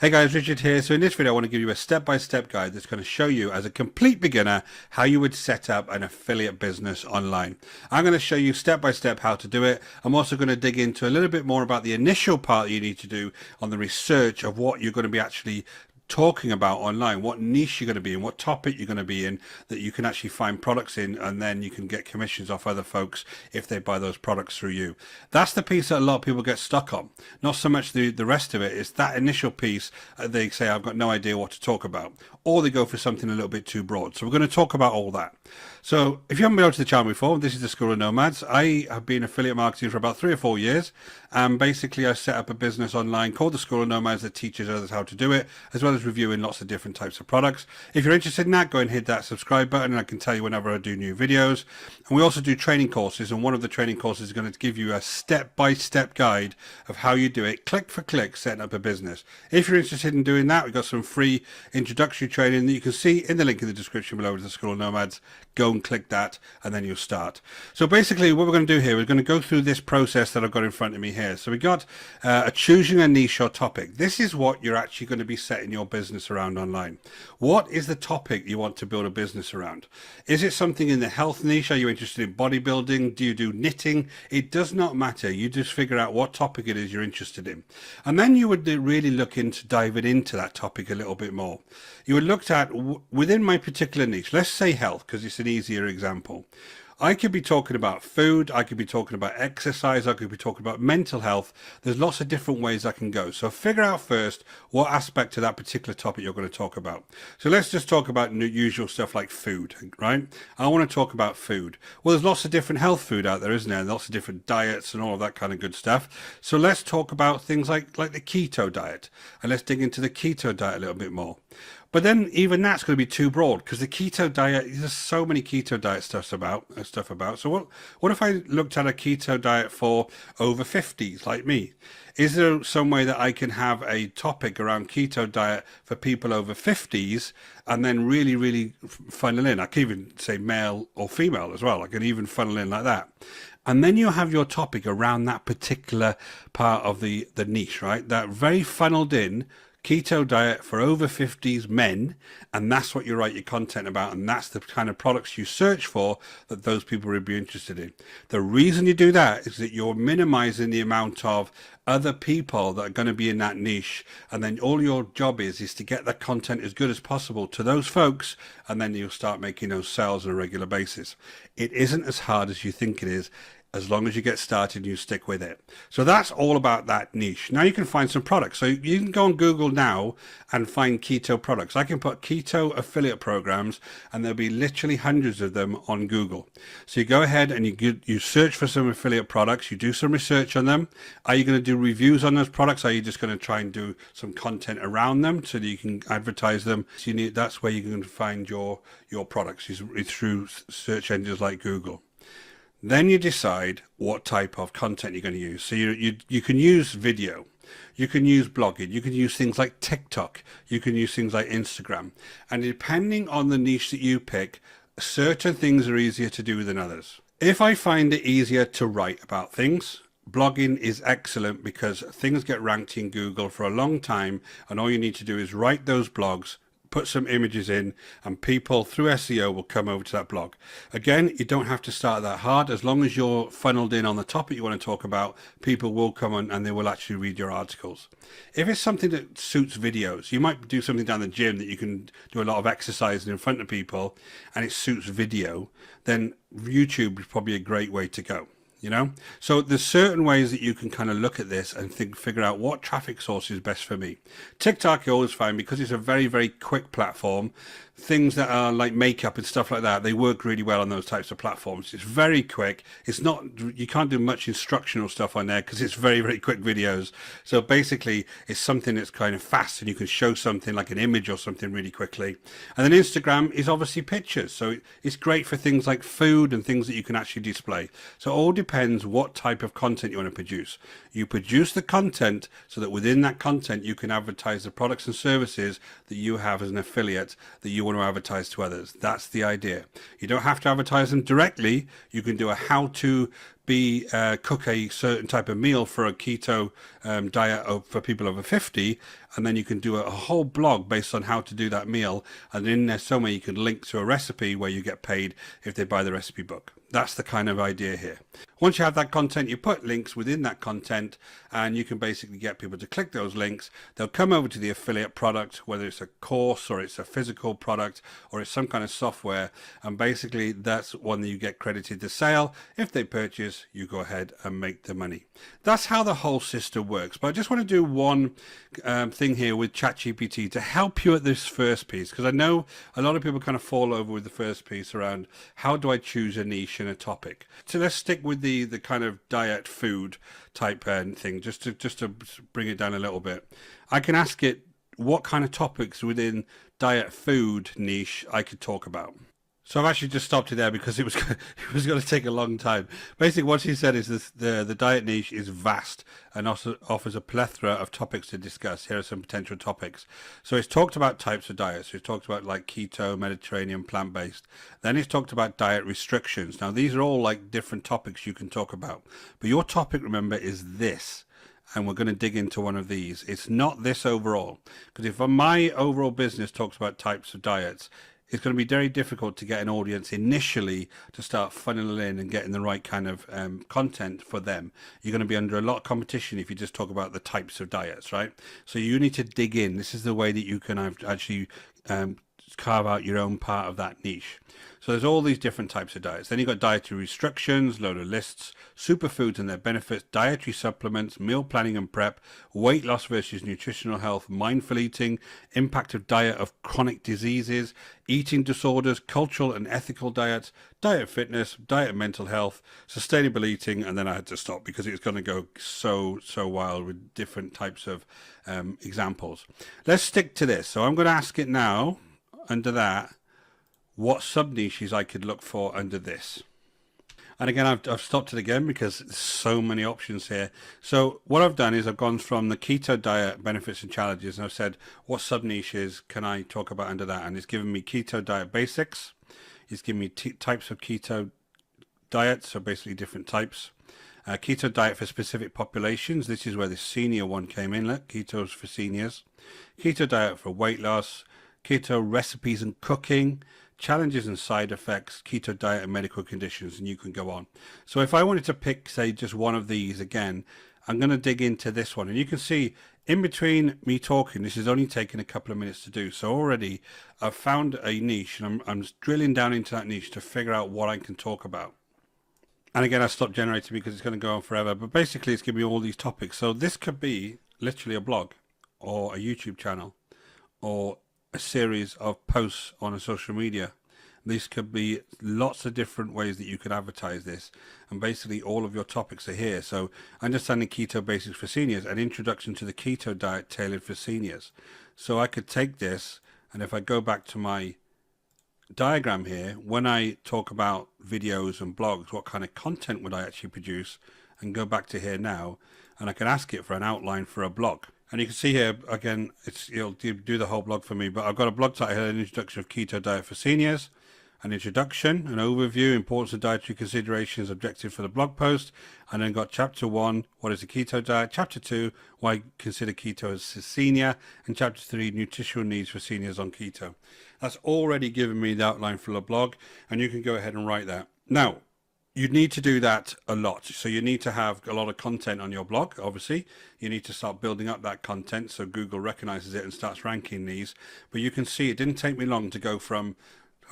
Hey guys, Richard here. So in this video, I want to give you a step-by-step guide that's going to show you as a complete beginner how you would set up an affiliate business online. I'm going to show you step-by-step how to do it. I'm also going to dig into a little bit more about the initial part you need to do on the research of what you're going to be actually talking about online, what niche you're going to be in, what topic you're going to be in, that you can actually find products in, and then you can get commissions off other folks if they buy those products through you. That's the piece that a lot of people get stuck on. Not so much the rest of it. It's that initial piece. They say, I've got no idea what to talk about, or they go for something a little bit too broad. So we're going to talk about all that. So if you haven't been over to the channel before, this is the School of Nomads. I have been affiliate marketing for about 3 or 4 years. And basically I set up a business online called the School of Nomads that teaches others how to do it, as well as reviewing lots of different types of products. If you're interested in that, go and hit that subscribe button and I can tell you whenever I do new videos. And we also do training courses, and one of the training courses is going to give you a step-by-step guide of how you do it, click for click, setting up a business. If you're interested in doing that, we've got some free introductory training that you can see in the link in the description below to the School of Nomads. Go and click that and then you'll start. So basically what we're going to do here, we're going to go through this process that I've got in front of me here. So we got choosing a niche or topic. This is what you're actually going to be setting your business around online. What is the topic you want to build a business around? Is it something in the health niche? Are you interested in bodybuilding? Do you do knitting? It does not matter. You just figure out what topic it is you're interested in. And then you would really look into diving into that topic a little bit more. You would look at within my particular niche, let's say health, because it's an easier example. I could be talking about food, I could be talking about exercise, I could be talking about mental health. There's lots of different ways I can go. So figure out first what aspect of that particular topic you're going to talk about. So let's just talk about usual stuff like food, right? I want to talk about food. Well, there's lots of different health food out there, isn't there? And lots of different diets and all of that kind of good stuff. So let's talk about things like the keto diet. And let's dig into the keto diet a little bit more. But then even that's going to be too broad, because the keto diet, there's so many keto diet stuff about. So what if I looked at a keto diet for over 50s like me? Is there some way that I can have a topic around keto diet for people over 50s and then really funnel in? I can even say male or female as well. I can even funnel in like that. And then you have your topic around that particular part of the niche, right? That very funneled in keto diet for over 50s men, and that's what you write your content about, and that's the kind of products you search for that those people would be interested in. The reason you do that is that you're minimizing the amount of other people that are going to be in that niche, and then all your job is to get that content as good as possible to those folks, and then you'll start making those sales on a regular basis. It isn't as hard as you think it is, as long as you get started and you stick with it. So that's all about that niche. Now you can find some products. So you can go on Google now and find keto products. I can put keto affiliate programs and there'll be literally hundreds of them on Google. So you go ahead and you search for some affiliate products, you do some research on them. Are you going to do reviews on those products? Are you just going to try and do some content around them so that you can advertise them? So that's where you're going to find your products, is through search engines like Google. Then you decide what type of content you're going to use. So you can use video, you can use blogging, you can use things like TikTok, you can use things like Instagram. And depending on the niche that you pick, certain things are easier to do than others. If I find it easier to write about things, blogging is excellent because things get ranked in Google for a long time, and all you need to do is write those blogs, put some images in, and people through SEO will come over to that blog. Again, you don't have to start that hard. As long as you're funneled in on the topic you want to talk about, people will come on and they will actually read your articles. If it's something that suits videos, you might do something down the gym that you can do a lot of exercising in front of people and it suits video, then YouTube is probably a great way to go. So there's certain ways that you can kind of look at this and figure out what traffic source is best for me. TikTok you always find, because it's a very quick platform. Things that are like makeup and stuff like that, they work really well on those types of platforms. It's very quick. It's not, you can't do much instructional stuff on there because it's very quick videos. So basically it's something that's kind of fast and you can show something like an image or something really quickly. And then Instagram is obviously pictures. So it's great for things like food and things that you can actually display. So it all depends what type of content you want to produce. You produce the content so that within that content you can advertise the products and services that you have as an affiliate that you want to advertise to others. That's the idea. You don't have to advertise them directly. You can do a how-to cook a certain type of meal for a keto diet for people over 50, and then you can do a whole blog based on how to do that meal, and in there somewhere you can link to a recipe where you get paid if they buy the recipe book. That's the kind of idea here. Once you have that content, you put links within that content, and you can basically get people to click those links. They'll come over to the affiliate product, whether it's a course or it's a physical product or it's some kind of software, and basically that's one that you get credited to sale. If they purchase, you go ahead and make the money. That's how the whole system works. But I just want to do one thing here with ChatGPT to help you at this first piece, because I know a lot of people kind of fall over with the first piece around how do I choose a niche and a topic. So let's stick with the kind of diet food type thing, just to bring it down a little bit. I can ask it what kind of topics within diet food niche I could talk about. So I've actually just stopped it there because it was going to take a long time. Basically, what she said is the diet niche is vast and also offers a plethora of topics to discuss. Here are some potential topics. So it's talked about types of diets. So it's talked about like keto, Mediterranean, plant-based. Then it's talked about diet restrictions. Now these are all like different topics you can talk about. But your topic, remember, is this. And we're going to dig into one of these. It's not this overall. Because if my overall business talks about types of diets, it's going to be very difficult to get an audience initially to start funneling in and getting the right kind of content for them. You're going to be under a lot of competition if you just talk about the types of diets, right? So you need to dig in. This is the way that you can actually carve out your own part of that niche. So there's all these different types of diets. Then you've got dietary restrictions, load of lists, superfoods and their benefits, dietary supplements, meal planning and prep, weight loss versus nutritional health, mindful eating, impact of diet of chronic diseases, eating disorders, cultural and ethical diets, diet fitness, diet mental health, sustainable eating, and then I had to stop because it's going to go so wild with different types of examples. Let's stick to this. So I'm going to ask it now, under that, what sub-niches I could look for under this. And again, I've stopped it again because there's so many options here. So what I've done is I've gone from the keto diet benefits and challenges, and I've said, what sub-niches can I talk about under that? And it's given me keto diet basics. It's given me types of keto diets, so basically different types. Keto diet for specific populations. This is where the senior one came in. Look, ketos for seniors. Keto diet for weight loss. Keto recipes and cooking. Challenges and side effects, keto diet and medical conditions, and you can go on. So if I wanted to pick, say, just one of these again, I'm going to dig into this one. And you can see in between me talking, this is only taking a couple of minutes to do. So already I've found a niche, and I'm drilling down into that niche to figure out what I can talk about. And again, I stopped generating because it's going to go on forever. But basically, it's giving me all these topics. So this could be literally a blog or a YouTube channel or a series of posts on a social media. This could be lots of different ways that you could advertise this, and basically all of your topics are here. So understanding keto basics for seniors, an introduction to the keto diet tailored for seniors. So I could take this, and if I go back to my diagram here, when I talk about videos and blogs, what kind of content would I actually produce, and go back to here now, and I can ask it for an outline for a blog. And you can see here, again, it'll do the whole blog for me, but I've got a blog title here, an introduction of keto diet for seniors, an introduction, an overview, importance of dietary considerations, objective for the blog post, and then got chapter 1, what is a keto diet, chapter 2, why consider keto as a senior, and chapter 3, nutritional needs for seniors on keto. That's already given me the outline for the blog, and you can go ahead and write that. Now, you need to do that a lot. So you need to have a lot of content on your blog, obviously. You need to start building up that content so Google recognizes it and starts ranking these. But you can see it didn't take me long to go from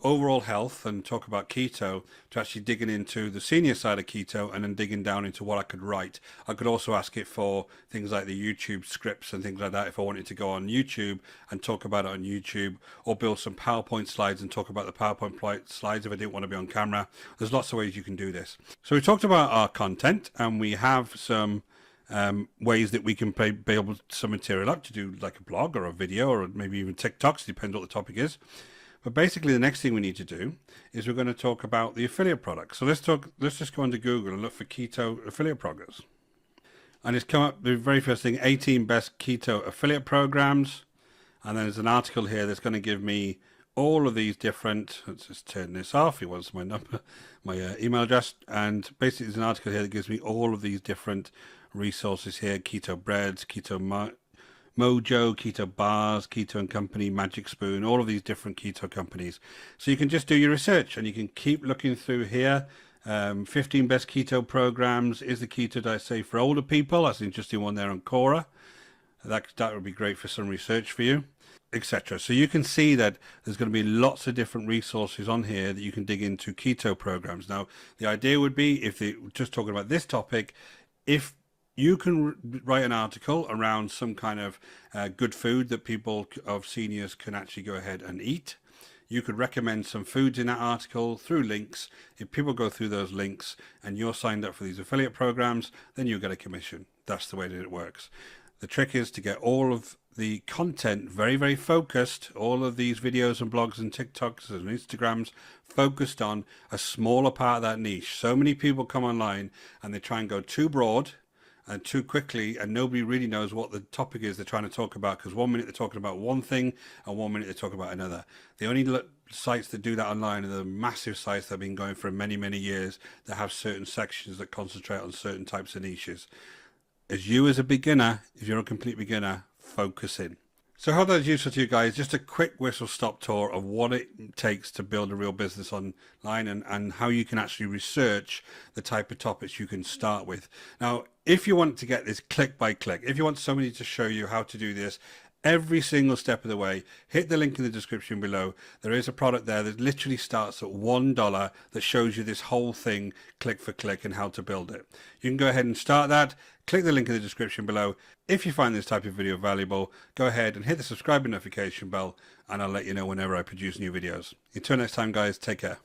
overall health and talk about keto to actually digging into the senior side of keto and then digging down into what I could write. I could also ask it for things like the YouTube scripts and things like that if I wanted to go on YouTube and talk about it on YouTube, or build some PowerPoint slides and talk about the PowerPoint slides if I didn't want to be on camera. There's lots of ways you can do this. So we talked about our content, and we have some ways that we can be able to some material up to do like a blog or a video or maybe even TikToks, depends what the topic is. But basically, the next thing we need to do is we're going to talk about the affiliate products. So let's just go into Google and look for keto affiliate programs. And it's come up, the very first thing, 18 best keto affiliate programs. And then there's an article here that's going to give me all of these different, let's just turn this off. It wants my number, my email address. And basically there's an article here that gives me all of these different resources here. Keto breads, keto mojo, keto bars, keto and company, magic spoon, all of these different keto companies. So you can just do your research and you can keep looking through here. 15 best keto programs. Is the keto diet safe for older people? That's an interesting one there on Quora. That would be great for some research for you, etc. So you can see that there's going to be lots of different resources on here that you can dig into keto programs. Now, the idea would be, if they're just talking about this topic, if you can write an article around some kind of good food that people of seniors can actually go ahead and eat. You could recommend some foods in that article through links. If people go through those links and you're signed up for these affiliate programs, then you get a commission. That's the way that it works. The trick is to get all of the content very, very focused, all of these videos and blogs and TikToks and Instagrams focused on a smaller part of that niche. So many people come online and they try and go too broad and too quickly, and nobody really knows what the topic is they're trying to talk about, because 1 minute they're talking about one thing and 1 minute they're talking about another. The only sites that do that online are the massive sites that have been going for many, many years that have certain sections that concentrate on certain types of niches. As you as a beginner, if you're a complete beginner, focus in. So I hope that's useful to you guys. Just a quick whistle-stop tour of what it takes to build a real business online, and how you can actually research the type of topics you can start with. Now, if you want to get this click by click, if you want somebody to show you how to do this every single step of the way, hit the link in the description below. There is a product there that literally starts at $1 that shows you this whole thing click for click and how to build it. You can go ahead and start that. Click the link in the description below. If you find this type of video valuable, go ahead and hit the subscribe and notification bell, and I'll let you know whenever I produce new videos. Until next time, guys, take care.